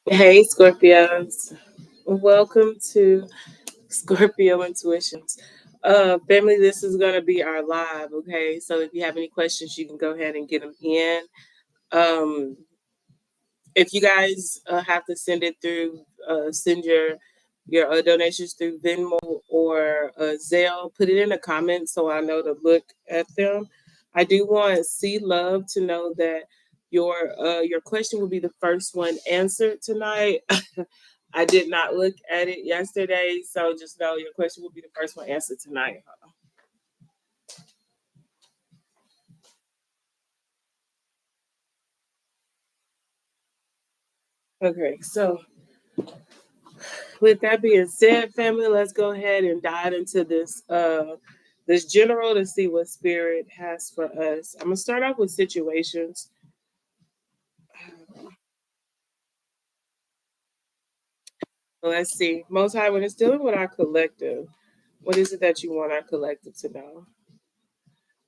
Hey, Scorpios. Welcome to Scorpio Intuitions. Family, this is going to be our live, okay? So if you have any questions, you can go ahead and get them in. Um, if you guys have to send it through, send your donations through Venmo or Zelle, put it in the comments so I know to look at them. I do want C Love to know that your question will be the first one answered tonight. I did not look at it yesterday, so just know your question will be the first one answered tonight. Okay, so with that being said, family, let's go ahead and dive into this general to see what spirit has for us. I'm gonna start off with situations. Let's see. Most High, when it's dealing with our collective, what is it that you want our collective to know?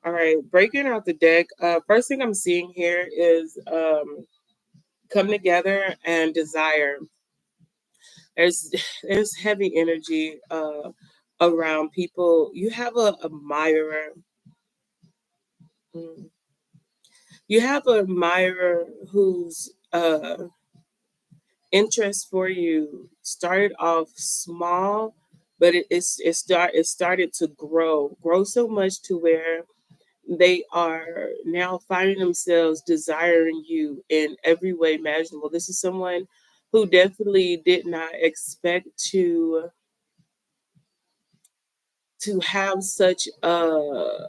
All right, breaking out the deck. First thing I'm seeing here is come together and desire. There's there's heavy energy around people. You have a admirer. Mm. You have an admirer whose interest for you started off small, but it started to grow so much to where they are now finding themselves desiring you in every way imaginable. This is someone who definitely did not expect to have such a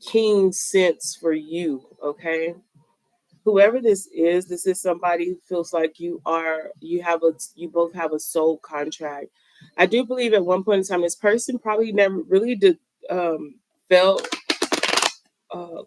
keen sense for you. Okay, whoever this is somebody who feels like you both have a soul contract. I do believe at one point in time this person probably never really did felt uh,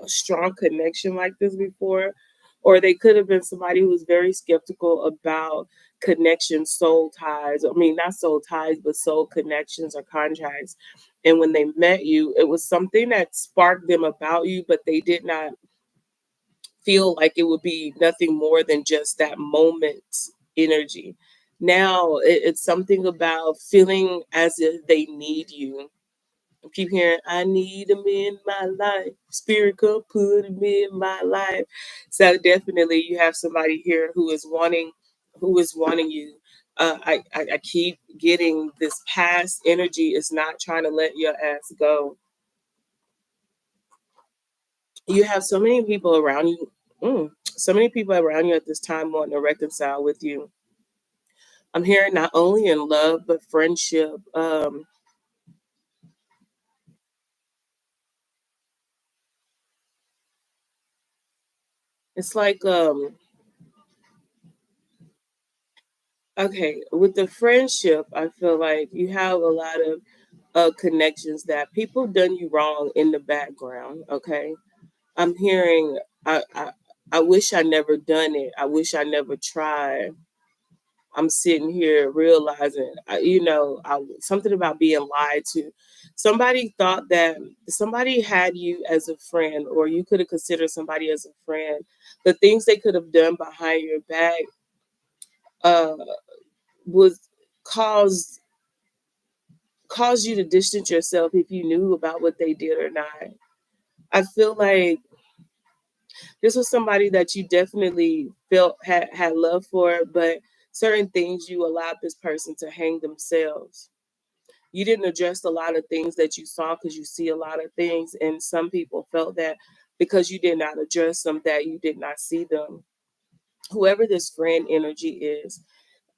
a strong connection like this before, or they could have been somebody who was very skeptical about connection, soul ties. I mean, not soul ties, but soul connections or contracts. And when they met you, it was something that sparked them about you, but they did not feel like it would be nothing more than just that moment's energy. Now it's something about feeling as if they need you. I keep hearing, I need him in my life. Spirit come put him in my life. So definitely you have somebody here who is wanting you. I keep getting this past energy is not trying to let your ass go. You have so many people around you. So many people around you at this time wanting to reconcile with you. I'm hearing not only in love but friendship. It's like okay, with the friendship, I feel like you have a lot of connections that people done you wrong in the background. Okay, I'm hearing. I wish I never done it. I wish I never tried. I'm sitting here realizing, something about being lied to. Somebody thought that somebody had you as a friend, or you could have considered somebody as a friend. The things they could have done behind your back uh, was cause cause you to distance yourself if you knew about what they did or not. I feel like this was somebody that you definitely felt had love for, but certain things you allowed this person to hang themselves. You didn't address a lot of things that you saw because you see a lot of things, and some people felt that because you did not address them that you did not see them. Whoever this friend energy is,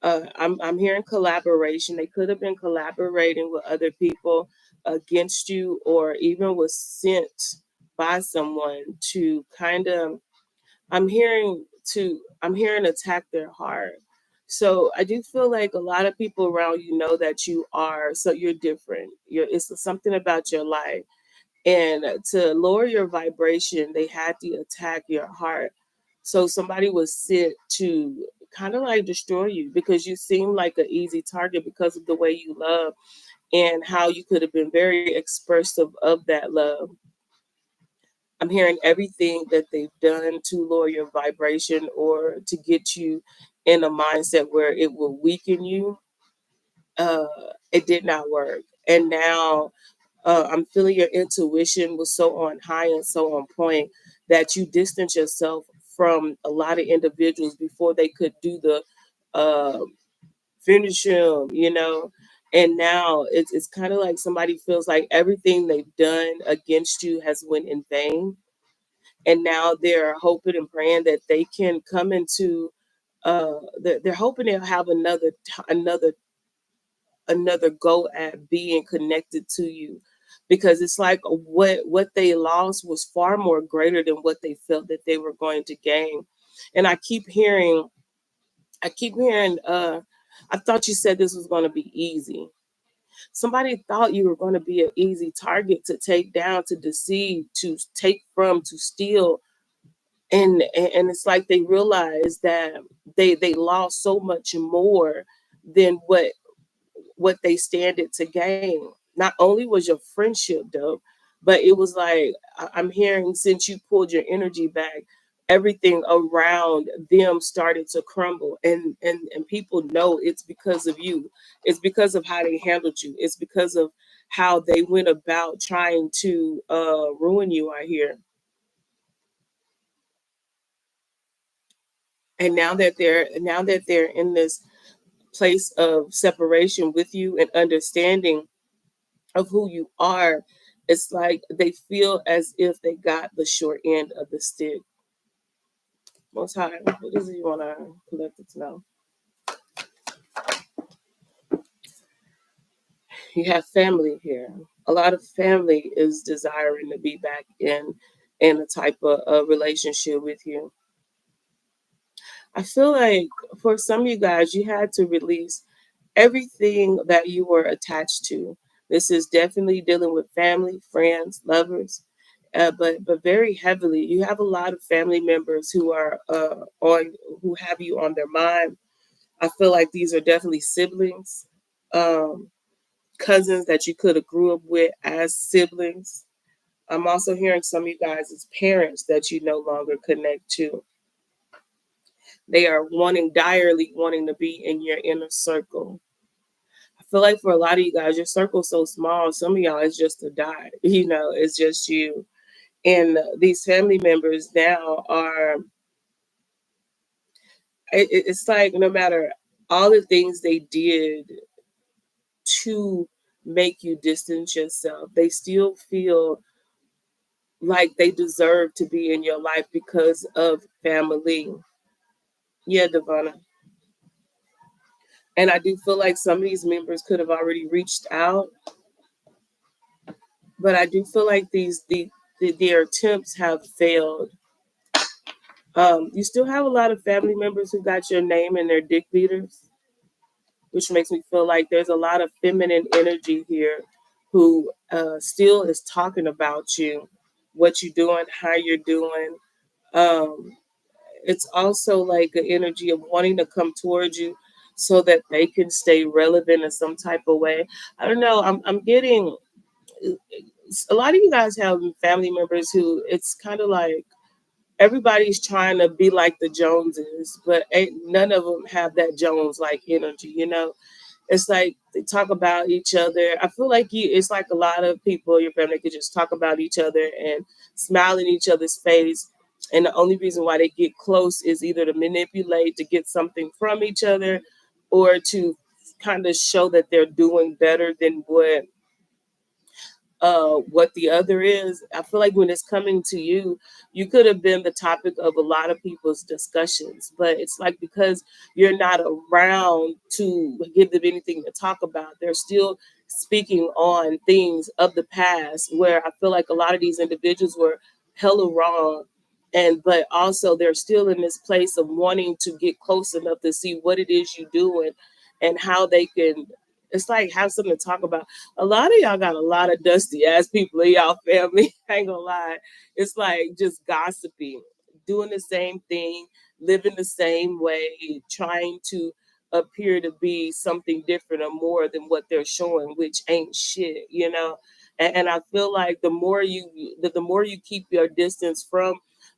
I'm hearing collaboration. They could have been collaborating with other people against you, or even was sent by someone to kind of. I'm hearing attack their heart. So I do feel like a lot of people around you know that you are, so you're different. It's something about your life, and to lower your vibration, they had to attack your heart. So somebody was sent to kind of like destroy you because you seem like an easy target because of the way you love and how you could have been very expressive of that love. I'm hearing everything that they've done to lower your vibration or to get you in a mindset where it will weaken you, uh, it did not work. And now I'm feeling your intuition was so on high and so on point that you distance yourself from a lot of individuals before they could do the uh, finish him, you know. And now it's kind of like somebody feels like everything they've done against you has went in vain, and now they're hoping and praying that they can come into they're hoping they'll have another go at being connected to you, because it's like what they lost was far more greater than what they felt that they were going to gain. And I keep hearing I thought you said this was going to be easy. Somebody thought you were going to be an easy target to take down, to deceive, to take from, to steal. And it's like they realized that they lost so much more than what they standed to gain. Not only was your friendship dope, but it was like I'm hearing, since you pulled your energy back, everything around them started to crumble, and people know it's because of you. It's because of how they handled you. It's because of how they went about trying to ruin you. I hear. And now that they're in this place of separation with you and understanding of who you are, it's like they feel as if they got the short end of the stick. Most high, what is it you want to collect it to know? You have family here. A lot of family is desiring to be back in a type of a relationship with you. I feel like for some of you guys, you had to release everything that you were attached to. This is definitely dealing with family, friends, lovers, but very heavily. You have a lot of family members who are on who have you on their mind. I feel like these are definitely siblings, um, cousins that you could have grew up with as siblings. I'm also hearing some of you guys as parents that you no longer connect to. They are direly wanting to be in your inner circle. I feel like for a lot of you guys, your circle's so small. Some of y'all, it's just a dot. You know, it's just you. And these family members now are. It's like no matter all the things they did to make you distance yourself, they still feel like they deserve to be in your life because of family. Yeah, Devonna. And I do feel like some of these members could have already reached out, but I do feel like their attempts have failed. You still have a lot of family members who got your name and they're dick beaters, which makes me feel like there's a lot of feminine energy here who still is talking about you, what you're doing, how you're doing. Um, it's also like an energy of wanting to come towards you so that they can stay relevant in some type of way. I don't know. I'm getting a lot of you guys have family members who it's kind of like everybody's trying to be like the Joneses, but ain't none of them have that Jones like energy, you know? It's like they talk about each other. I feel like it's like a lot of people, your family could just talk about each other and smile in each other's face. And the only reason why they get close is either to manipulate, to get something from each other, or to kind of show that they're doing better than what the other is. I feel like when it's coming to you, you could have been the topic of a lot of people's discussions, but it's like because you're not around to give them anything to talk about, they're still speaking on things of the past where I feel like a lot of these individuals were hella wrong. And but also they're still in this place of wanting to get close enough to see what it is you're doing and how they can, it's like have something to talk about. A lot of y'all got a lot of dusty ass people in y'all family. I ain't gonna lie. It's like just gossiping, doing the same thing, living the same way, trying to appear to be something different or more than what they're showing, which ain't shit, you know. And I feel like the more you keep your distance from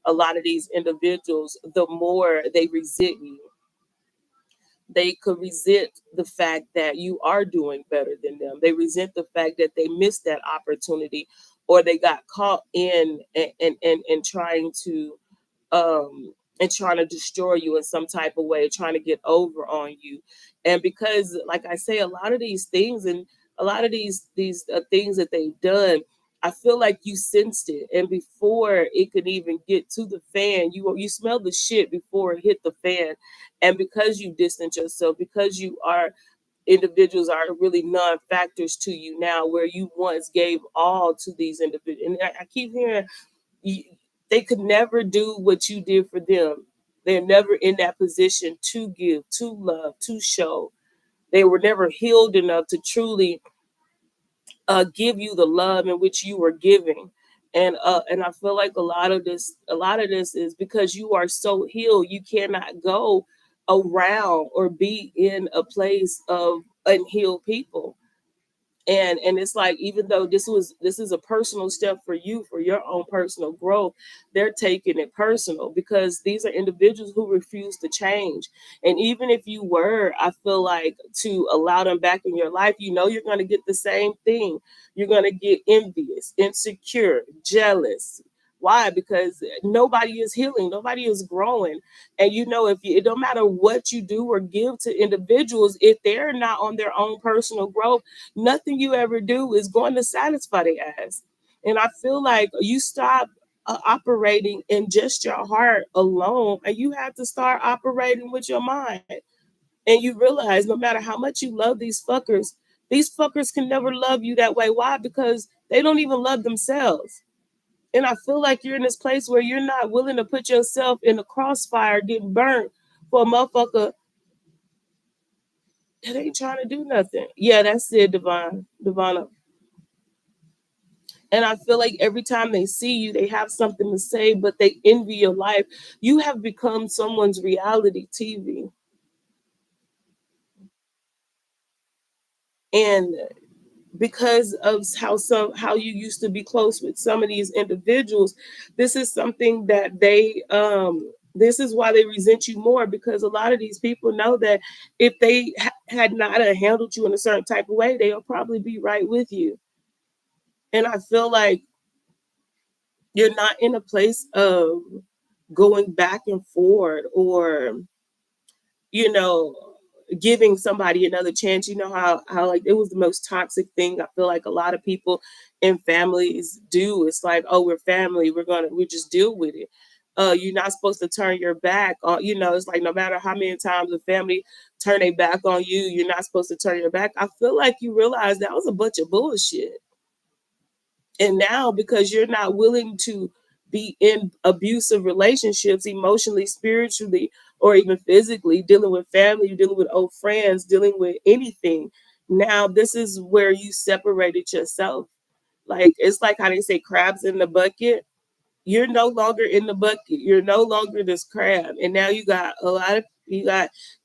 a lot of these individuals, the more they resent you. They could resent the fact that you are doing better than them. They resent the fact that they missed that opportunity, or they got caught in and trying to destroy you in some type of way, trying to get over on you. And because, like I say, a lot of these things and a lot of these things that they've done, I feel like you sensed it, and before it could even get to the fan, you smell the shit before it hit the fan. And because you distance yourself, because you are individuals are really non-factors to you now, where you once gave all to these individuals. And I keep hearing you, they could never do what you did for them. They're never in that position to give, to love, to show. They were never healed enough to truly give you the love in which you were giving. And I feel like a lot of this is because you are so healed, you cannot go around or be in a place of unhealed people. And it's like, even though this is a personal step for you, for your own personal growth, they're taking it personal because these are individuals who refuse to change. And even if you were, I feel like, to allow them back in your life, you're going to get the same thing. You're going to get envious, insecure, jealous. Why? Because nobody is healing, nobody is growing. And if it don't matter what you do or give to individuals, if they're not on their own personal growth, nothing you ever do is going to satisfy their ass. And I feel like you stop operating in just your heart alone, and you have to start operating with your mind. And you realize no matter how much you love these fuckers can never love you that way. Why? Because they don't even love themselves. And I feel like you're in this place where you're not willing to put yourself in the crossfire, getting burnt for a motherfucker that ain't trying to do nothing. Yeah, that's it, Devonna. And I feel like every time they see you, they have something to say, but they envy your life. You have become someone's reality TV. And because of how you used to be close with some of these individuals, this is something that this is why they resent you more, because a lot of these people know that if they had not handled you in a certain type of way, they'll probably be right with you. And I feel like you're not in a place of going back and forth, or you know giving somebody another chance. How like it was the most toxic thing I feel like a lot of people in families do. It's like, oh, we're family, we just deal with it. You're not supposed to turn your back on, it's like no matter how many times a family turn their back on you, you're not supposed to turn your back. I feel like you realize that was a bunch of bullshit. And now, because you're not willing to be in abusive relationships, emotionally, spiritually, or even physically, dealing with family, dealing with old friends, dealing with anything, now this is where you separated yourself. Like, it's like how they say crabs in the bucket. You're no longer in the bucket. You're no longer this crab. And now you got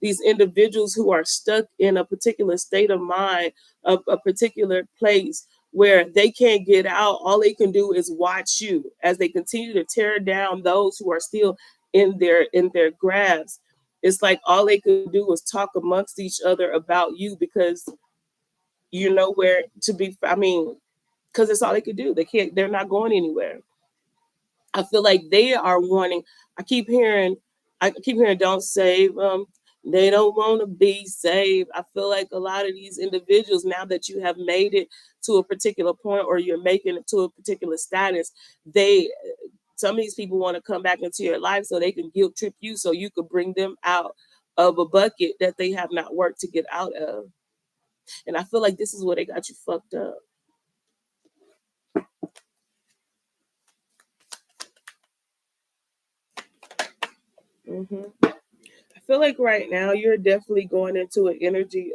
these individuals who are stuck in a particular state of mind, a particular place where they can't get out. All they can do is watch you as they continue to tear down those who are still in their grasp. It's like all they could do is talk amongst each other about you, because you know where to be. I mean, because it's all they could do. They're not going anywhere. I feel like they are wanting. I keep hearing, don't save them. They don't want to be saved. I feel like a lot of these individuals, now that you have made it to a particular point, or you're making it to a particular status, they some of these people want to come back into your life so they can guilt trip you, so you could bring them out of a bucket that they have not worked to get out of. And I feel like this is where they got you fucked up. hmm I feel like right now you're definitely going into an energy.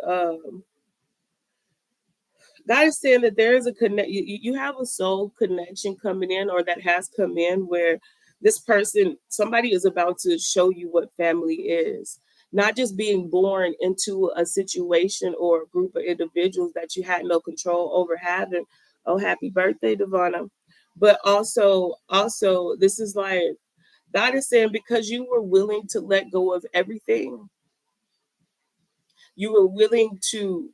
God is saying that there is a connect. You have a soul connection coming in, or that has come in, where this person, somebody is about to show you what family is. Not just being born into a situation or a group of individuals that you had no control over having. Oh, happy birthday, Devonna. But also, this is like God is saying, because you were willing to let go of everything, You were willing to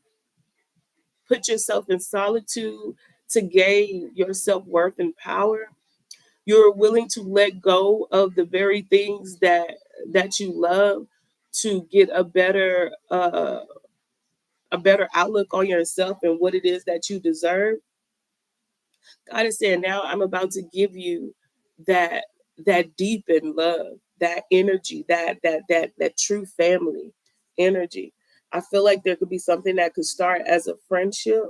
put yourself in solitude to gain your self-worth and power. You're willing to let go of the very things that you love to get a better outlook on yourself and what it is that you deserve. God is saying, now I'm about to give you that that deepened love, that energy, that true family energy. I feel like there could be something that could start as a friendship,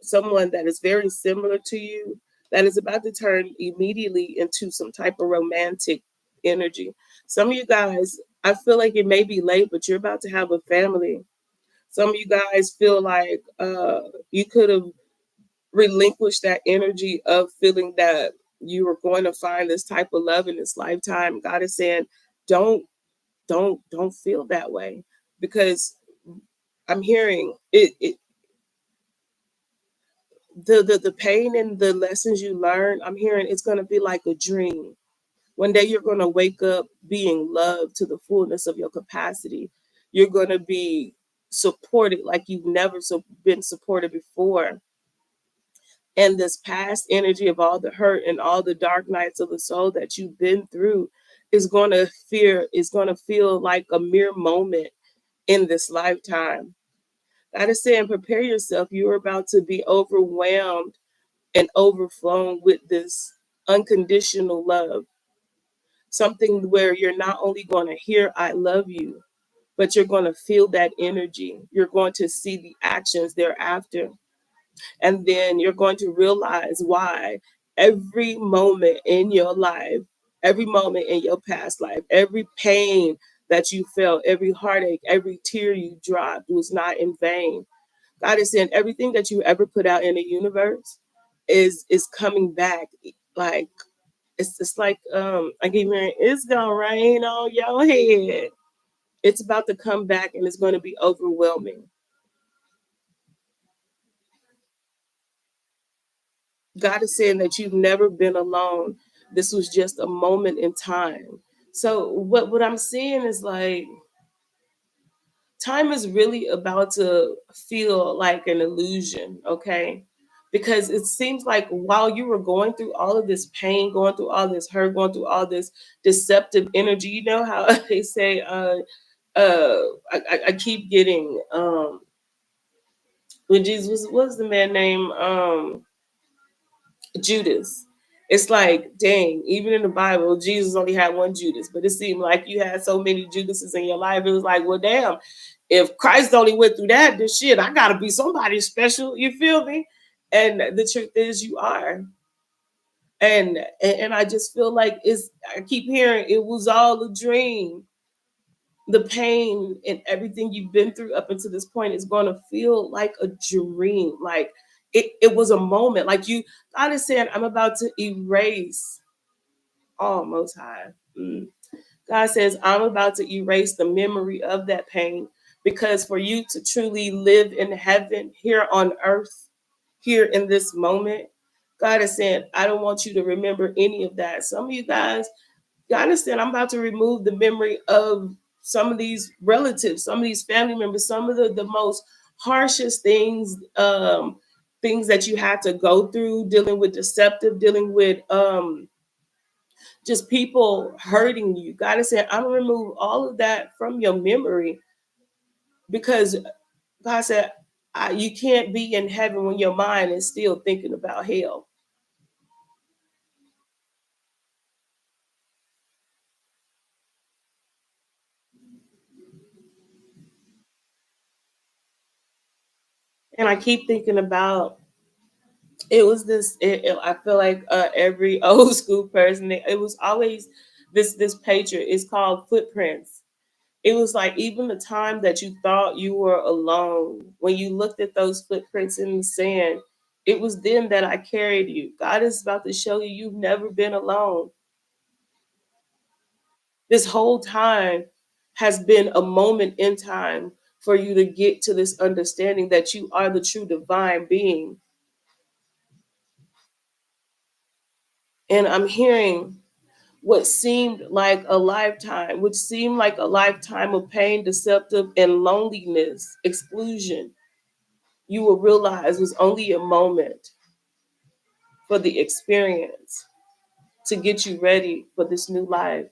someone that is very similar to you, that is about to turn immediately into some type of romantic energy. Some of you guys, I feel like it may be late, but you're about to have a family. Some of you guys feel like you could have relinquish that energy of feeling that you are going to find this type of love in this lifetime. God is saying, don't, don't feel that way, because I'm hearing it the pain and the lessons you learn. I'm hearing it's going to be like a dream. One day you're going to wake up being loved to the fullness of your capacity. You're going to be supported like you've never been supported before. And this past energy of all the hurt and all the dark nights of the soul that you've been through is going to feel like a mere moment in this lifetime. God is saying, prepare yourself. You're about to be overwhelmed and overflown with this unconditional love. Something where you're not only going to hear, I love you, but you're going to feel that energy. You're going to see the actions thereafter. And then you're going to realize why every moment in your life, every moment in your past life, every pain that you felt, every heartache, every tear you dropped was not in vain. God is saying everything that you ever put out in the universe is coming back. Like it's like I keep hearing, it's gonna rain on your head. It's about to come back and it's going to be overwhelming. God is saying that you've never been alone. This was just a moment in time. So what I'm seeing is like time is really about to feel like an illusion, okay? Because it seems like while you were going through all of this pain, going through all this hurt, going through all this deceptive energy, you know how they say, I keep getting when Jesus what's the man name? Judas. It's like, dang, even in the Bible, Jesus only had one Judas, but it seemed like you had so many Judases in your life. It was like, well, damn, if Christ only went through that, then shit, I gotta be somebody special. You feel me? And the truth is, you are. And I just feel like I keep hearing it was all a dream. The pain and everything you've been through up until this point is going to feel like a dream. Like it was a moment. Like you, God is saying, I'm about to erase all most high. God says, I'm about to erase the memory of that pain, because for you to truly live in heaven here on earth, here in this moment, God is saying, I don't want you to remember any of that. Some of you guys, you understand, I'm about to remove the memory of some of these relatives, some of these family members, some of the most harshest things, things that you had to go through, dealing with deceptive, dealing with just people hurting you. God is saying, I'm gonna remove all of that from your memory, because God said, you can't be in heaven when your mind is still thinking about hell. And I keep thinking about it was I feel like every old school person, it was always this picture. It's called footprints. It was like even the time that you thought you were alone, when you looked at those footprints in the sand, it was then that I carried you. God is about to show you you've never been alone. This whole time has been a moment in time for you to get to this understanding that you are the true divine being. And I'm hearing what seemed like a lifetime, which seemed like a lifetime of pain, deceptive, and loneliness, exclusion, you will realize was only a moment for the experience to get you ready for this new life.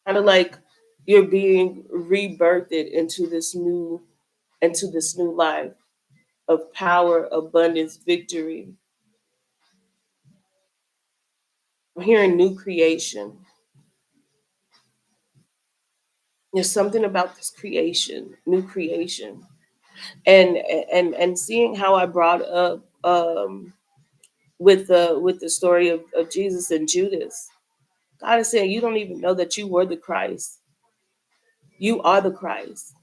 Kind of like you're being rebirthed into this new life of power, abundance, victory. I'm hearing new creation. There's something about this creation, new creation. And seeing how I brought up with the story of Jesus and Judas. God is saying you don't even know that you were the Christ. You are the Christ.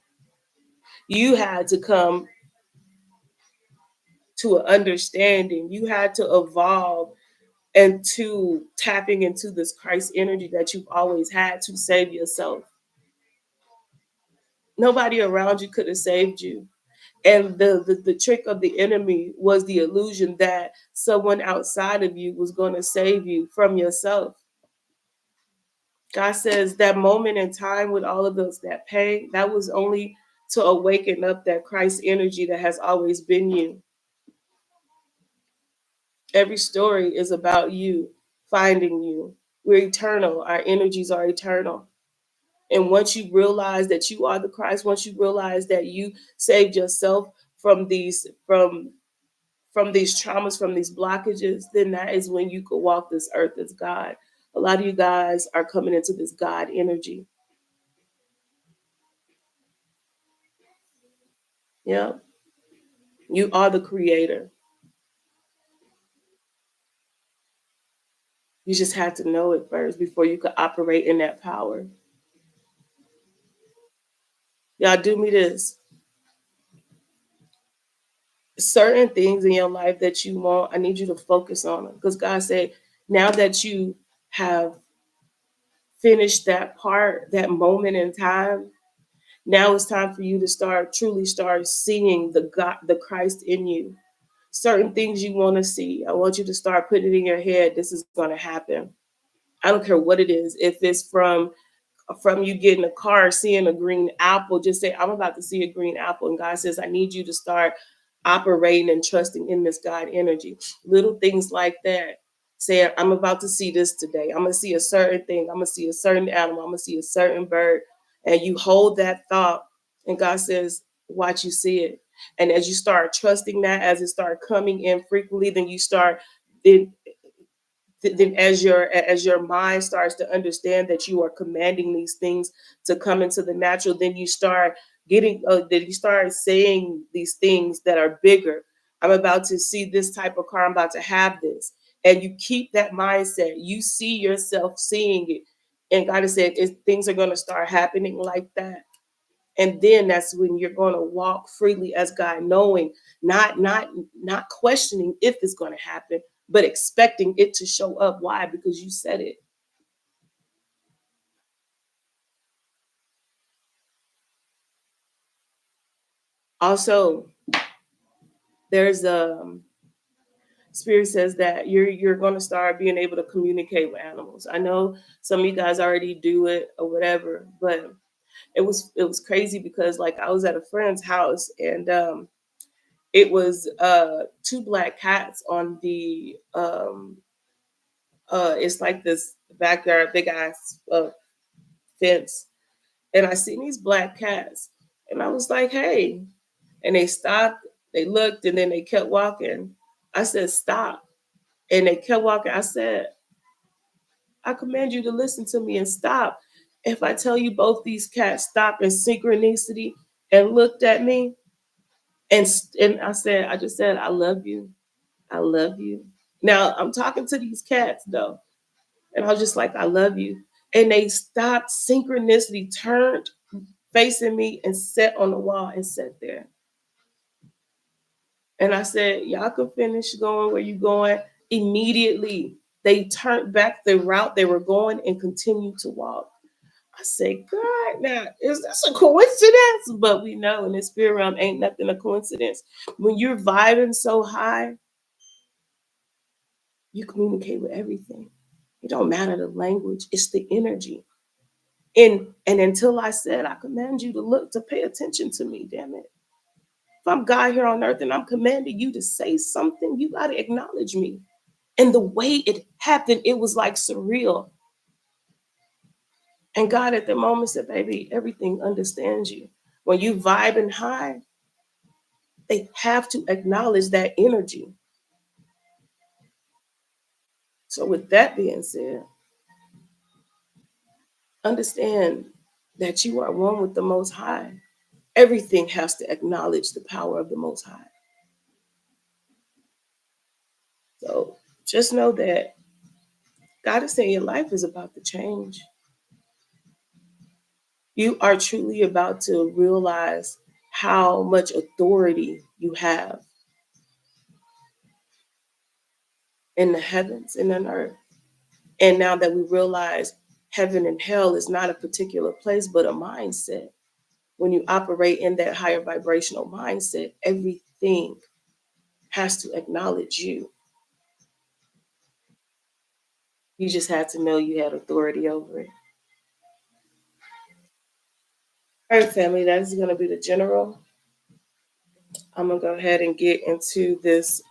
You had to come to an understanding. You had to evolve and to tapping into this Christ energy that you've always had to save yourself. Nobody around you could have saved you. And the trick of the enemy was the illusion that someone outside of you was going to save you from yourself. God says that moment in time with all of those, that pain, that was only to awaken up that Christ energy that has always been you. Every story is about you finding you. We're eternal. Our energies are eternal. And once you realize that you are the Christ, once you realize that you saved yourself from these traumas, from these blockages, then that is when you could walk this earth as God. A lot of you guys are coming into this God energy. Yeah. You are the creator. You just have to know it first before you could operate in that power. Y'all do me this. Certain things in your life that you want, I need you to focus on them. Because God said, now that you have finished that part, that moment in time, now it's time for you to truly start seeing the God, the Christ in you. Certain things you want to see, I want you to start putting it in your head. This is going to happen. I don't care what it is. If it's from you getting a car, seeing a green apple, just say, I'm about to see a green apple. And God says, I need you to start operating and trusting in this God energy. Little things like that. Saying, I'm about to see this today. I'm going to see a certain thing. I'm going to see a certain animal. I'm going to see a certain bird. And you hold that thought. And God says, watch you see it. And as you start trusting that, as it start coming in frequently, then you start, it, then as your mind starts to understand that you are commanding these things to come into the natural, then you start then you start saying these things that are bigger. I'm about to see this type of car. I'm about to have this. And you keep that mindset. You see yourself seeing it. And God has said things are going to start happening like that. And then that's when you're going to walk freely as God, knowing, not questioning if it's going to happen, but expecting it to show up. Why? Because you said it. Also, there's spirit says that you're going to start being able to communicate with animals. I know some of you guys already do it or whatever, but it was crazy because like I was at a friend's house and it was two black cats on the it's like this backyard big ass fence, and I seen these black cats, and I was like, hey, and they stopped, they looked, and then they kept walking. I said, stop, and they kept walking. I said, I command you to listen to me and stop. If I tell you both these cats stopped in synchronicity and looked at me, and I just said, I love you, I love you. Now I'm talking to these cats though. And I was just like, I love you. And they stopped, synchronicity, turned facing me and sat on the wall and sat there. And I said, y'all can finish going where you going. Immediately, they turned back the route they were going and continued to walk. I said, God, now, is this a coincidence? But we know in the spirit realm ain't nothing a coincidence. When you're vibing so high, You communicate with everything. It don't matter the language, it's the energy. And until I said, I command you to look, to pay attention to me, damn it. If I'm God here on earth and I'm commanding you to say something, you got to acknowledge me. And the way it happened, it was like surreal. And God at the moment said, baby, everything understands you. When you vibe and high, they have to acknowledge that energy. So with that being said, understand that you are one with the Most High. Everything has to acknowledge the power of the Most High. So just know that God is saying your life is about to change. You are truly about to realize how much authority you have in the heavens and on earth. And now that we realize heaven and hell is not a particular place, but a mindset. When you operate in that higher vibrational mindset, everything has to acknowledge you. You just had to know you had authority over it. All right, family, that is going to be the general. I'm going to go ahead and get into this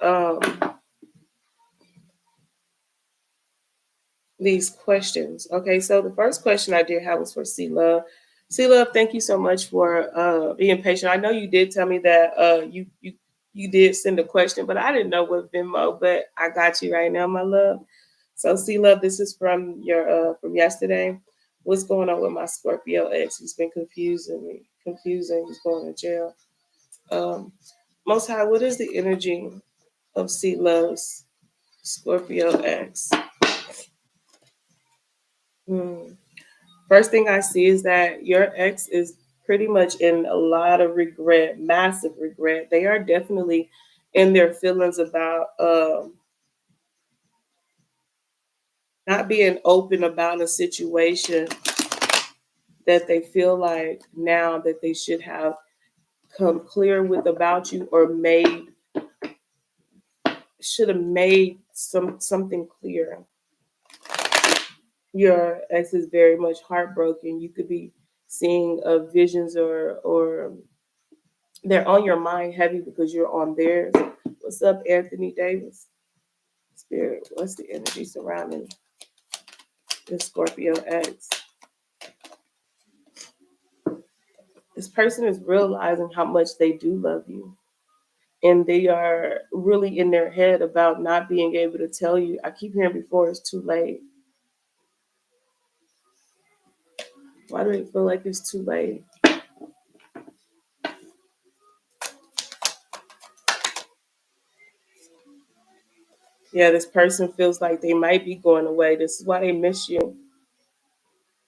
these questions. Okay, so the first question I did have was for C Love. C Love, thank you so much for being patient. I know you did tell me that you did send a question, but I didn't know what Venmo. But I got you right now, my love. So C Love, this is from your from yesterday. What's going on with my Scorpio ex? He's been confusing me, confusing. He's going to jail. Um, Most High, what is the energy of C Love's Scorpio ex? Hmm. First thing I see is that your ex is pretty much in a lot of regret, massive regret. They are definitely in their feelings about not being open about a situation that they feel like now that they should have come clear with about you, or made should have made something clear. Your ex is very much heartbroken. You could be seeing visions, or they're on your mind heavy because you're on theirs. What's up, Anthony Davis? Spirit, what's the energy surrounding the Scorpio X? This person is realizing how much they do love you. And they are really in their head about not being able to tell you. I keep hearing before it's too late. Why do they feel like it's too late? Yeah, this person feels like they might be going away. This is why they miss you.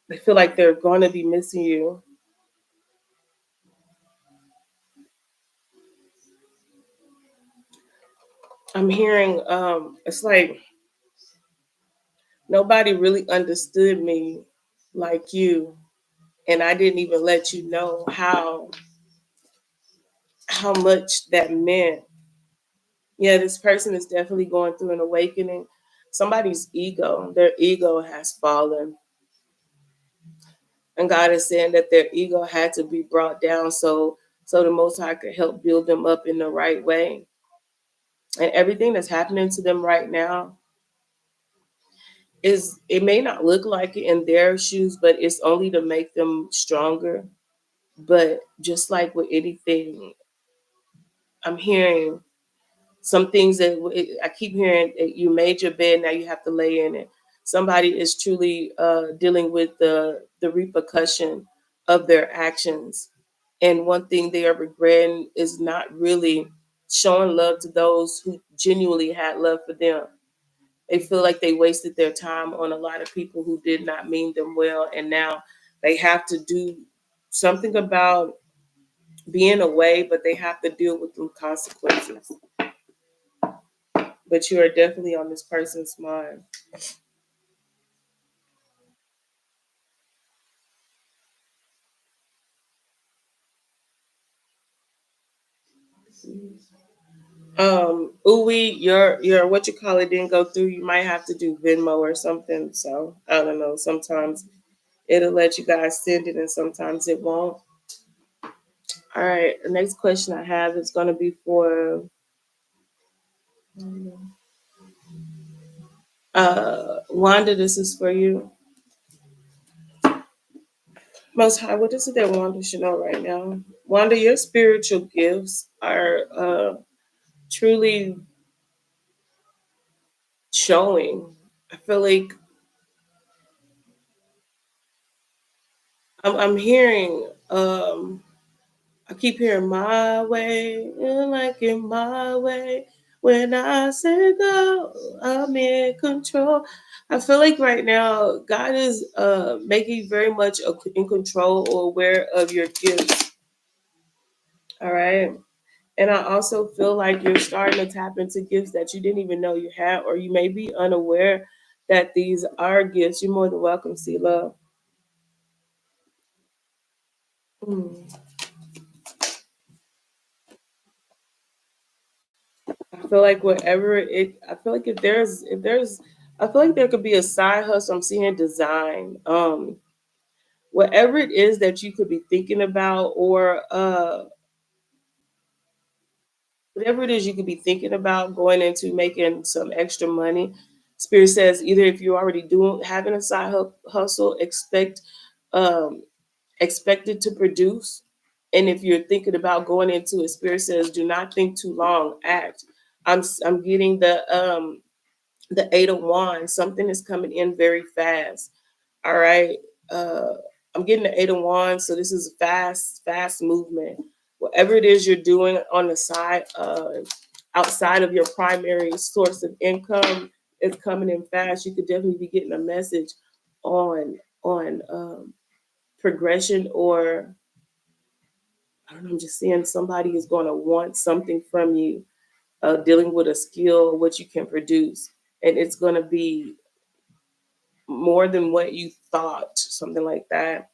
They feel like they're going to be missing you. I'm hearing it's like nobody really understood me like you, and I didn't even let you know how much that meant. Yeah, this person is definitely going through an awakening. Somebody's ego, their ego has fallen. And God is saying that their ego had to be brought down so the Most High could help build them up in the right way. And everything that's happening to them right now is, it may not look like it in their shoes, but it's only to make them stronger. But just like with anything, I'm hearing some things that I keep hearing. You made your bed, now you have to lay in it. Somebody is truly dealing with the repercussion of their actions, and one thing they are regretting is not really showing love to those who genuinely had love for them. They feel like they wasted their time on a lot of people who did not mean them well, and now they have to do something about being away, but they have to deal with the consequences. But you are definitely on this person's mind. Uwe, your what you call it didn't go through. You might have to do Venmo or something. So I don't know. Sometimes it'll let you guys send it, and sometimes it won't. All right. The next question I have is going to be for Wanda. This is for you. Most High, what is it that Wanda should know right now? Wanda, your spiritual gifts are truly showing. I feel like I'm hearing I keep hearing my way, like in my way. When I say go, I'm in control. I feel like right now God is making you very much in control or aware of your gifts. All right. And I also feel like you're starting to tap into gifts that you didn't even know you had, or you may be unaware that these are gifts. You're more than welcome, see love. Mm. I feel like whatever it, I feel like I feel like there could be a side hustle. I'm seeing design. Whatever it is that you could be thinking about, or whatever it is you could be thinking about going into making some extra money. Spirit says either if you're already doing having a side hustle, um, expect it to produce, and if you're thinking about going into it, Spirit says do not think too long. Act. I'm getting the Eight of Wands. Something is coming in very fast. All right. Uh, I'm getting the Eight of Wands, so this is fast movement. Whatever it is you're doing on the side, outside of your primary source of income, is coming in fast. You could definitely be getting a message on progression, or I don't know. I'm just seeing somebody is going to want something from you, dealing with a skill, what you can produce, and it's going to be more than what you thought, something like that.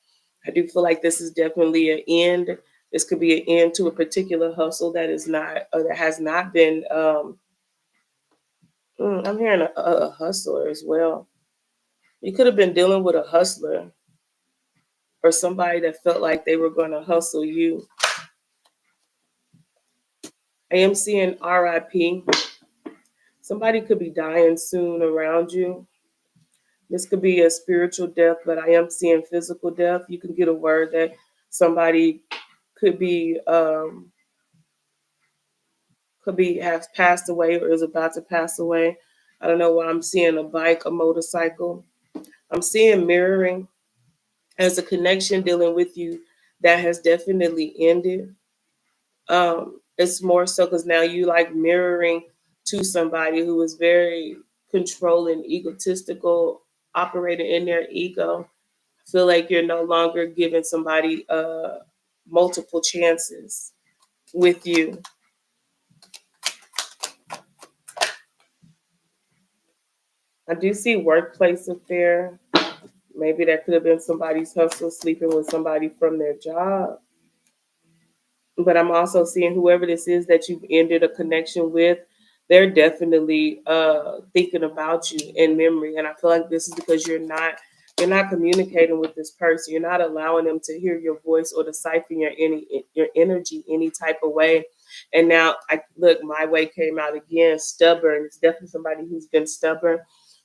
I do feel like this is definitely an end. This could be an end to a particular hustle that is not, that has not been. I'm hearing a hustler as well. You could have been dealing with a hustler or somebody that felt like they were going to hustle you. I am seeing RIP. Somebody could be dying soon around you. This could be a spiritual death, but I am seeing physical death. You can get a word that somebody could be has passed away or is about to pass away. I don't know why I'm seeing a bike, a motorcycle. I'm seeing mirroring as a connection dealing with you that has definitely ended. It's more so because now you like mirroring to somebody who is very controlling, egotistical, operating in their ego. I feel like you're no longer giving somebody multiple chances with you. I do see workplace affair. Maybe that could have been somebody's hustle, sleeping with somebody from their job. But I'm also seeing whoever this is that you've ended a connection with, they're definitely thinking about you in memory. And I feel like this is because you're not communicating with this person. You're not allowing them to hear your voice or decipher your energy any type of way. And now I look, my way came out again, stubborn. It's definitely somebody who's been stubborn,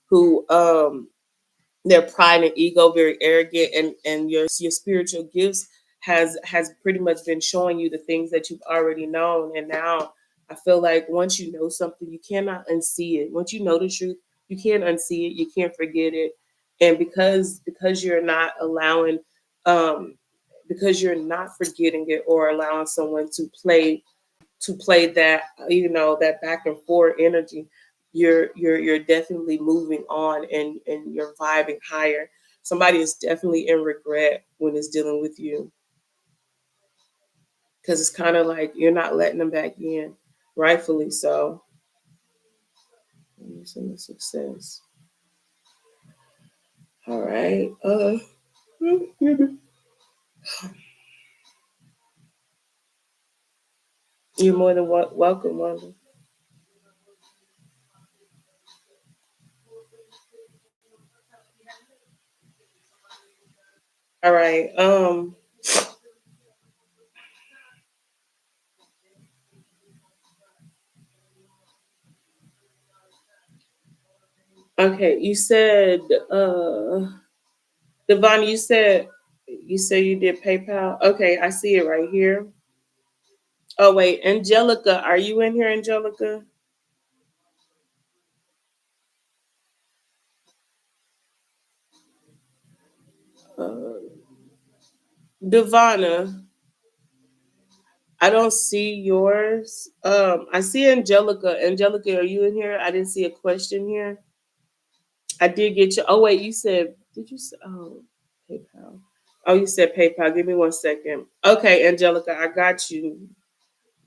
who their pride and ego very arrogant, and your spiritual gifts has pretty much been showing you the things that you've already known. And now I feel like once you know something, you cannot unsee it. Once you know the truth, you can't unsee it, you can't forget it. And because you're not allowing um because you're not forgetting it or allowing someone to play that, that back and forth energy, you're definitely moving on, and you're vibing higher. Somebody is definitely in regret when it's dealing with you, because it's kind of like you're not letting them back in, rightfully so. Some success. All right. You're more than welcome, Wanda. All right. Okay, you said Devon, you said you did PayPal. Okay, I see it right here. Oh wait, Angelica, are you in here, Angelica? Uh, Devana, I don't see yours. I see Angelica. Angelica, are you in here? I didn't see a question here. I did get you. Oh wait, you said did you say PayPal? Oh, you said PayPal. Give me 1 second. Okay, Angelica, I got you.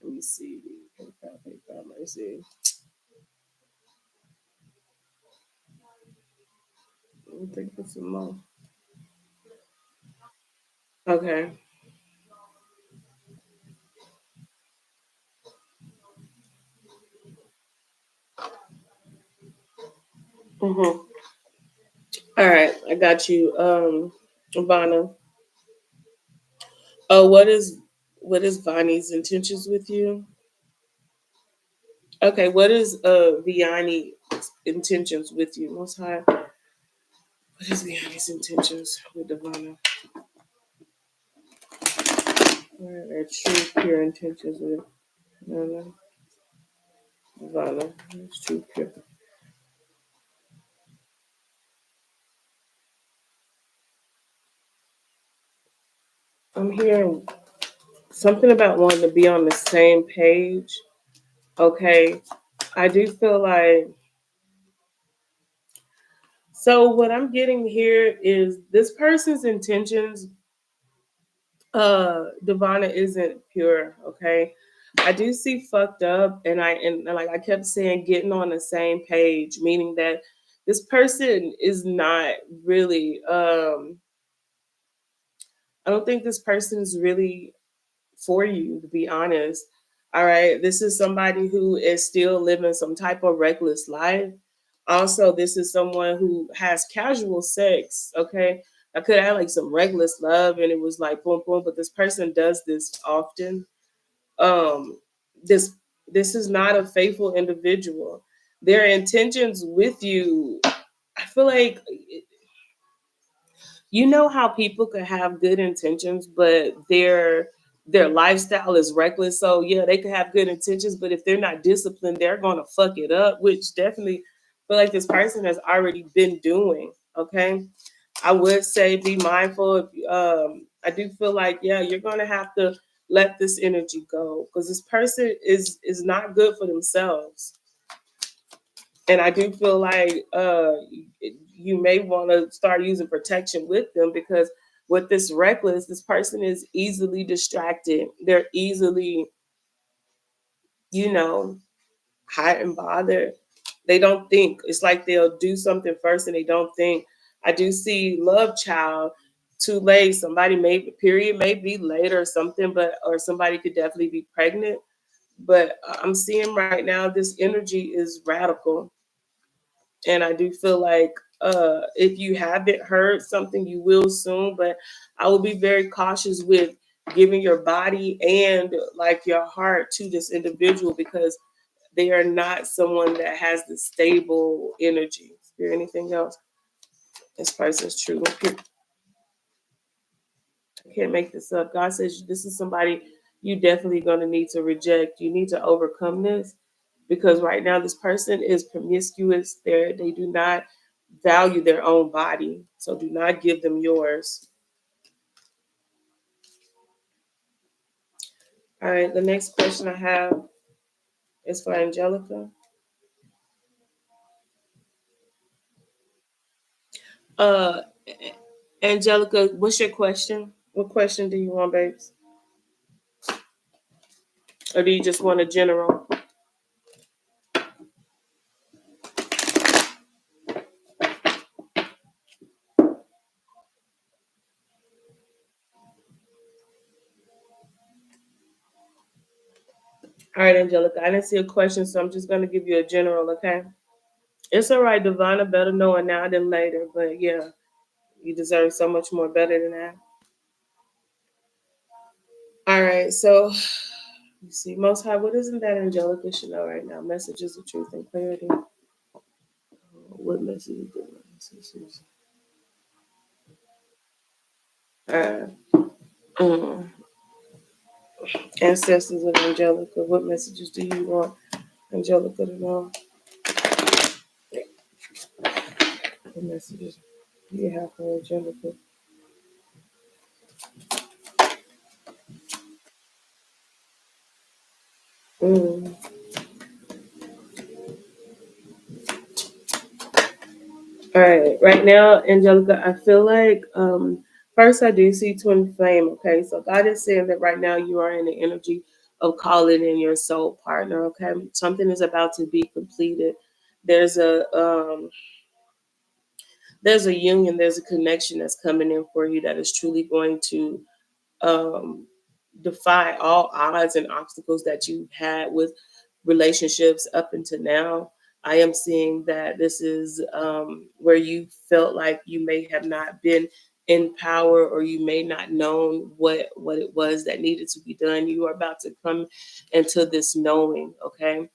Let me see. PayPal, PayPal. Let me see. I think it's some more. Okay. Mm-hmm. All right, I got you. Ivana. Oh, what is Vani's intentions with you? Okay, what is Vianney's intentions with you? Most high. What is Vianney's intentions with Ivana? What are their true pure intentions with Ivana? It's true pure. I'm hearing something about wanting to be on the same page. Okay. I do feel like so what I'm getting here is this person's intentions Devonna isn't pure, okay? I do see fucked up and like I kept saying getting on the same page, meaning that this person is not really I don't think this person is really for you, to be honest. All right. This is somebody who is still living some type of reckless life. Also, this is someone who has casual sex. Okay. I could have like some reckless love and it was like boom boom, but this person does this often. Um this this is not a faithful individual. Their intentions with you, I feel like you know how people could have good intentions, but their lifestyle is reckless. So yeah, they could have good intentions, but if they're not disciplined, they're gonna fuck it up, which definitely feel like this person has already been doing. Okay. I would say be mindful if I do feel like, yeah, you're gonna have to let this energy go because this person is not good for themselves. And I do feel like you may want to start using protection with them because with this reckless, this person is easily distracted. They're easily, you know, hot and bothered. They don't think. It's like they'll do something first and they don't think. I do see love child too late. Somebody may period may be later or something, but or somebody could definitely be pregnant. But I'm seeing right now this energy is radical. And I do feel like if you haven't heard something, you will soon. But I will be very cautious with giving your body and like your heart to this individual because they are not someone that has the stable energy. Is there anything else? This person's true. I can't make this up. God says this is somebody you definitely going to need to reject. You need to overcome this because right now this person is promiscuous. They do not value their own body, so do not give them yours. All right, the next question I have is for Angelica. Uh, Angelica, what's your question? What question do you want, babes? Or do you just want a general? All right, Angelica, I didn't see a question, so I'm just going to give you a general, okay? It's all right, Divana. Better knowing now than later, but yeah, you deserve so much more better than that. All right, so you see, Most High, what isn't that Angelica should know right now? Messages of truth and clarity. What messages do messages? Mm. Ancestors of Angelica, what messages do you want Angelica to know? What messages do you have for Angelica? Mm. All right now, Angelica, I feel like first I do see twin flame. Okay, so God is saying that right now you are in the energy of calling in your soul partner. Okay, something is about to be completed. There's a there's a union, there's a connection that's coming in for you that is truly going to um, defy all odds and obstacles that you've had with relationships up until now. I am seeing that this is where you felt like you may have not been in power, or you may not known what it was that needed to be done. You are about to come into this knowing. Okay,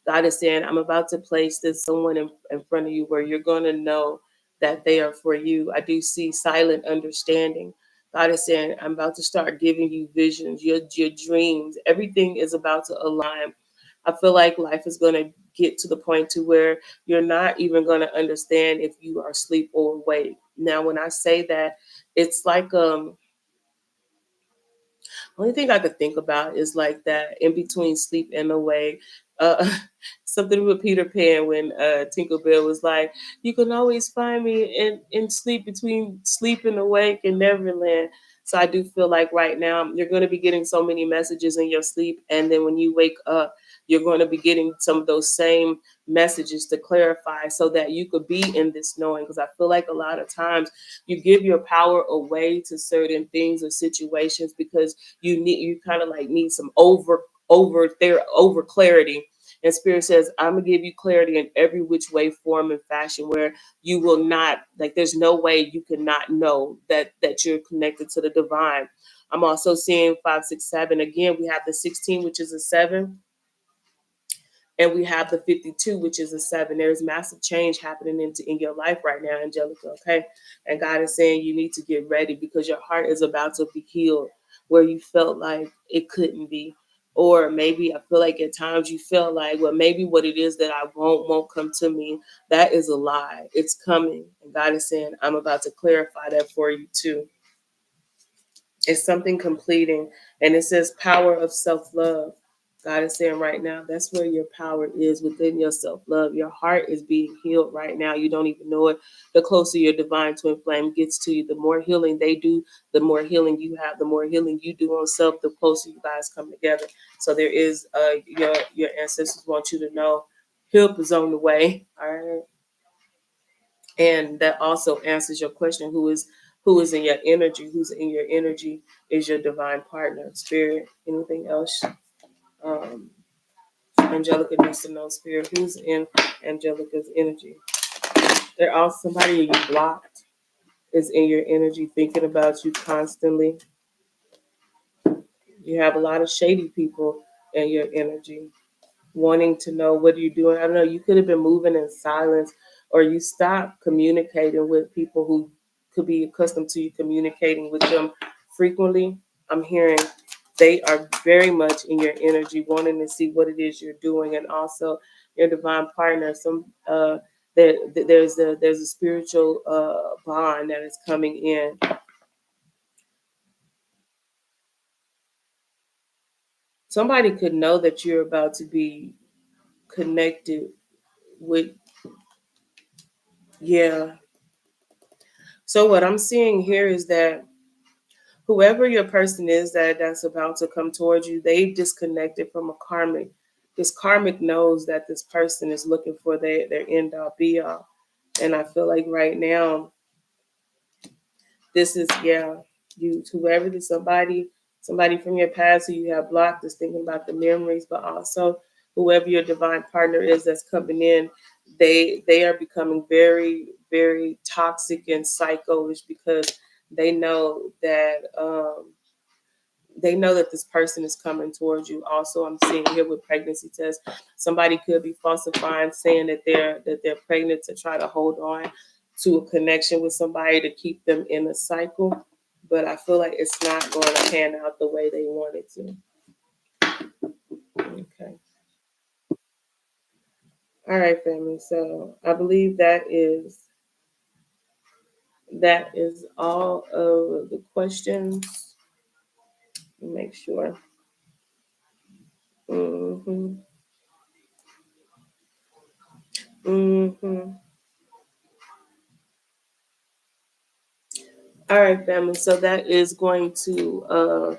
God is saying, I'm about to place this someone in front of you where you're going to know that they are for you. I do see silent understanding. God is saying, I'm about to start giving you visions, your dreams. Everything is about to align. I feel like life is going to get to the point to where you're not even going to understand if you are asleep or awake. Now, when I say that, it's like only thing I could think about is like that in between sleep and awake. Uh, something with Peter Pan when Tinkerbell was like, "You can always find me in sleep between sleep and awake in Neverland." So I do feel like right now you're going to be getting so many messages in your sleep, and then when you wake up, you're going to be getting some of those same messages to clarify, so that you could be in this knowing. Because I feel like a lot of times you give your power away to certain things or situations because you kind of like need some over clarity. And Spirit says, I'm gonna give you clarity in every which way, form, and fashion, where you will not, like, there's no way you cannot know that you're connected to the divine. I'm also seeing 567 again. We have the 16, which is a 7, and we have the 52, which is a 7. There's massive change happening in your life right now, Angelica. Okay, and God is saying you need to get ready because your heart is about to be healed where you felt like it couldn't be. Or maybe I feel like at times you felt like, well, maybe what it is that I won't come to me. That is a lie. It's coming. And God is saying, I'm about to clarify that for you too. It's something completing. And it says power of self-love. God is saying right now, that's where your power is, within your self-love. Your heart is being healed right now. You don't even know it. The closer your divine twin flame gets to you, the more healing they do, the more healing you have, the more healing you do on self, the closer you guys come together. So there is your ancestors want you to know help is on the way. All right. And that also answers your question, who is in your energy. Who's in your energy is your divine partner, spirit. Anything else? um Angelica needs to know, spirit, who's in Angelica's energy. There also somebody you blocked is in your energy, thinking about you constantly. You have a lot of shady people in your energy, wanting to know what are you doing. I don't know, you could have been moving in silence, or you stopped communicating with people who could be accustomed to you communicating with them frequently. I'm hearing they are very much in your energy, wanting to see what it is you're doing, and also your divine partner. There's a spiritual bond that is coming in. Somebody could know that you're about to be connected with, yeah. So what I'm seeing here is that whoever your person is that's about to come towards you, they've disconnected from a karmic. This karmic knows that this person is looking for their end all be all. And I feel like right now, this is, yeah, you, whoever this, somebody from your past who you have blocked is thinking about the memories, but also whoever your divine partner is that's coming in, they are becoming very, very toxic and psychoish because they know that they know that this person is coming towards you. Also, I'm seeing here with pregnancy tests, somebody could be falsifying, saying that they're pregnant to try to hold on to a connection with somebody to keep them in a cycle. But I feel like it's not going to pan out the way they want it to. Okay. All right, family. So I believe that is all of the questions. Make sure. Mm-hmm. Mm-hmm. All right, family. So that is going to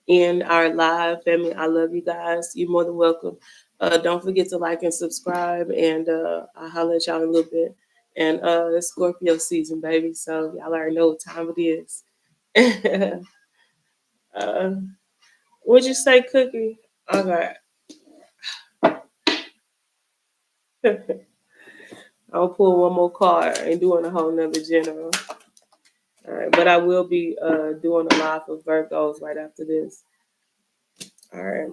end our live, family. I love you guys. You're more than welcome. Don't forget to like and subscribe, and I'll holler at y'all in a little bit. And it's Scorpio season, baby. So y'all already know what time it is. uh, what'd you say, Cookie? Okay. I'll pull one more card and doing a whole nother general. All right, but I will be doing a live of Virgos right after this. All right.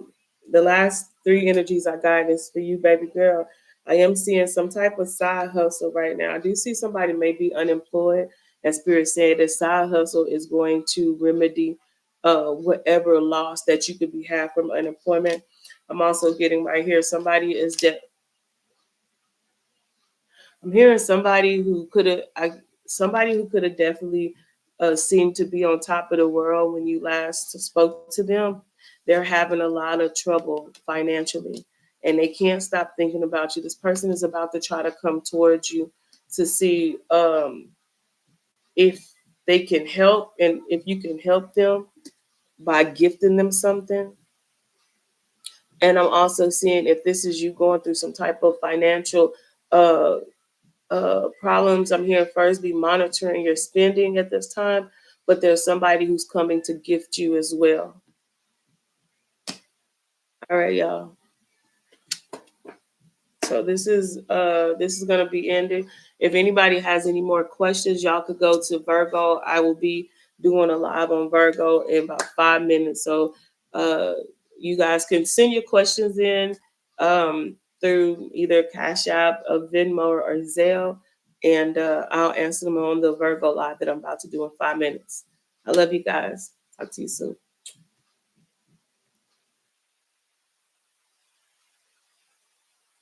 The last three energies I got is for you, baby girl. I am seeing some type of side hustle right now. I do see somebody may be unemployed, and Spirit said that side hustle is going to remedy whatever loss that you could be had from unemployment. I'm also getting right here somebody is I'm hearing somebody who could have definitely seemed to be on top of the world when you last spoke to them. They're having a lot of trouble financially, and they can't stop thinking about you. This person is about to try to come towards you to see if they can help and if you can help them by gifting them something. And I'm also seeing if this is you going through some type of financial uh, problems. I'm hearing first be monitoring your spending at this time, but there's somebody who's coming to gift you as well. All right, y'all. So this is gonna be ending. If anybody has any more questions, y'all could go to Virgo. I will be doing a live on Virgo in about 5 minutes. So uh, you guys can send your questions in through either Cash App, Venmo, or Zelle, and I'll answer them on the Virgo live that I'm about to do in 5 minutes. I love you guys. Talk to you soon.